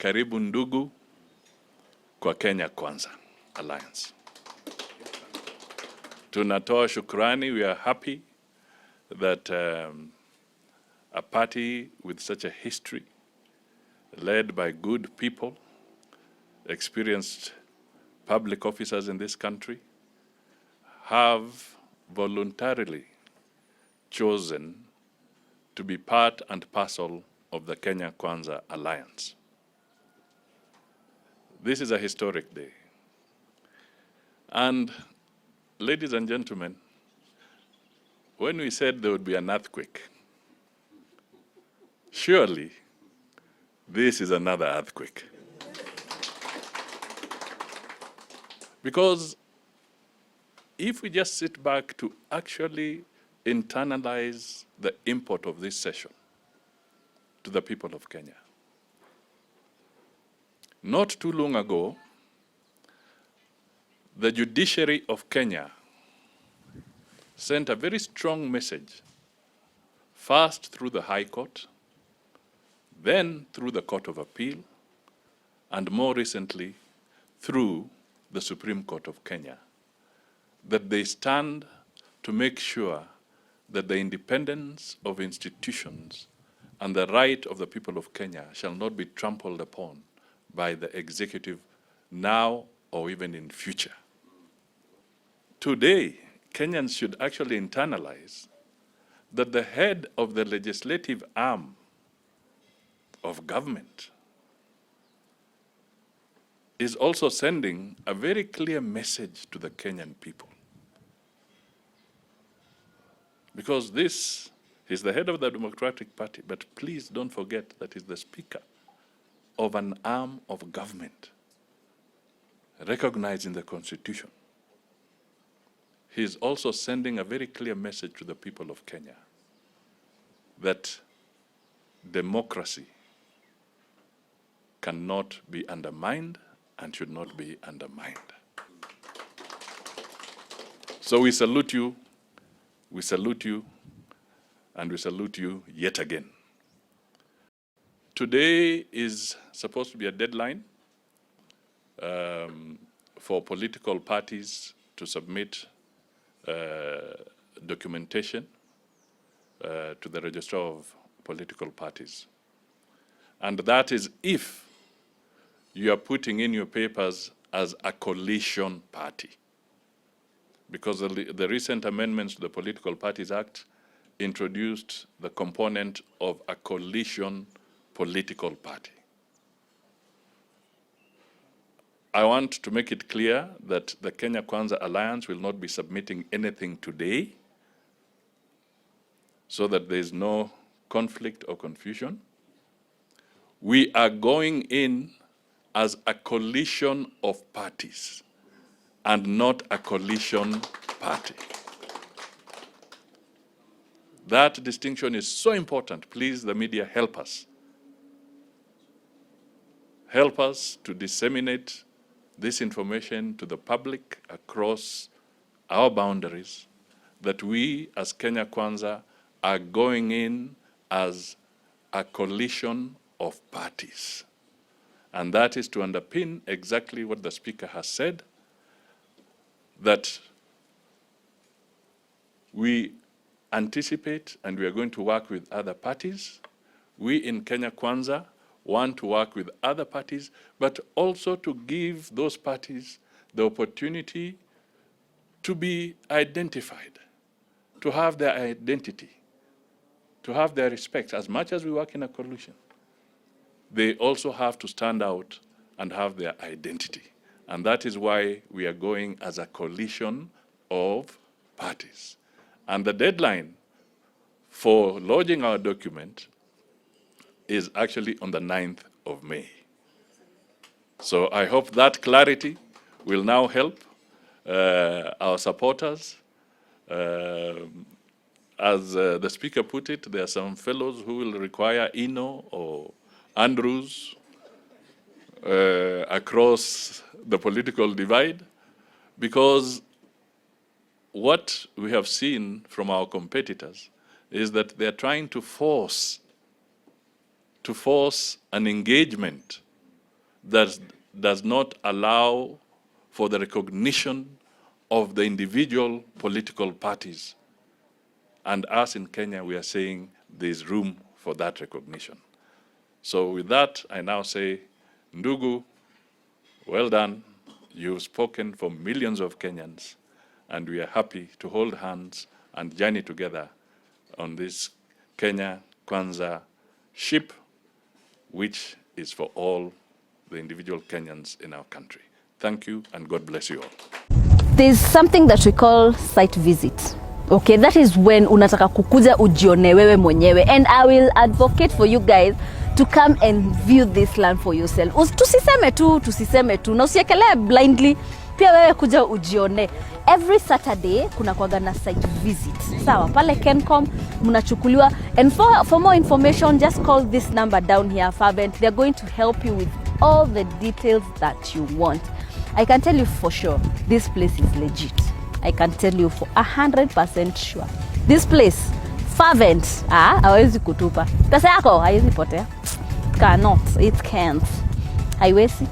karibu ndugu kwa Kenya Kwanza Alliance. Tunatoa shukrani. We are happy that a party with such a history, led by good people, experienced public officers in this country, have voluntarily chosen to be part and parcel of the Kenya Kwanza Alliance. This is a historic day. And ladies and gentlemen, when we said there would be an earthquake, surely this is another earthquake. Because if we just sit back to actually internalize the import of this session to the people of Kenya. Not too long ago, the judiciary of Kenya sent a very strong message, first through the High Court, then through the Court of Appeal, and more recently through the Supreme Court of Kenya, that they stand to make sure that the independence of institutions and the right of the people of Kenya shall not be trampled upon by the executive now or even in future. Today, Kenyans should actually internalize that the head of the legislative arm of government is also sending a very clear message to the Kenyan people. Because this is the head of the Democratic Party, but please don't forget that he's the speaker of an arm of government recognized in the Constitution. He is also sending a very clear message to the people of Kenya that democracy cannot be undermined and should not be undermined. So we salute you, and we salute you yet again. Today is supposed to be a deadline for political parties to submit documentation to the Registrar of Political Parties. And that is if you are putting in your papers as a coalition party. Because the recent amendments to the Political Parties Act introduced the component of a coalition political party. I want to make it clear that the Kenya Kwanza Alliance will not be submitting anything today so that there is no conflict or confusion. We are going in as a coalition of parties and not a coalition party. That distinction is so important. Please, the media, help us. Help us to disseminate this information to the public across our boundaries, that we as Kenya Kwanza are going in as a coalition of parties. And that is to underpin exactly what the Speaker has said, that we anticipate and we are going to work with other parties. We in Kenya Kwanza want to work with other parties, but also to give those parties the opportunity to be identified, to have their identity, to have their respect. As much as we work in a coalition, they also have to stand out and have their identity. And that is why we are going as a coalition of parties. And the deadline for lodging our document is actually on the 9th of May. So I hope that clarity will now help our supporters. As the Speaker put it, there are some fellows who will require Ino or Andrews across the political divide, because what we have seen from our competitors is that they're trying to force an engagement does not allow for the recognition of the individual political parties. And us in Kenya, we are saying there's room for that recognition. So with that, I now say, Ndugu, well done. You've spoken for millions of Kenyans, and we are happy to hold hands and journey together on this Kenya Kwanza ship, which is for all the individual Kenyans in our country. Thank you, and God bless you all. There's something that we call site visit. Okay, that is when unataka kukuja ujione wewe mwenyewe, and I will advocate for you guys to come and view this land for yourself. Tusiseme tu na usiekelee blindly, pia wewe kuja ujione. Every Saturday kuna kuwaga na site visit. Sawa, pale Kencom mnachukuliwa, and for more information just call this number down here, Fervent. They're going to help you with all the details that you want. I can tell you for sure, this place is legit. I can tell you for 100% sure. This place, Fervent, hawezi kutupa. Pesa yako haiwezi potea. Cannot, it can't. Haiwezi.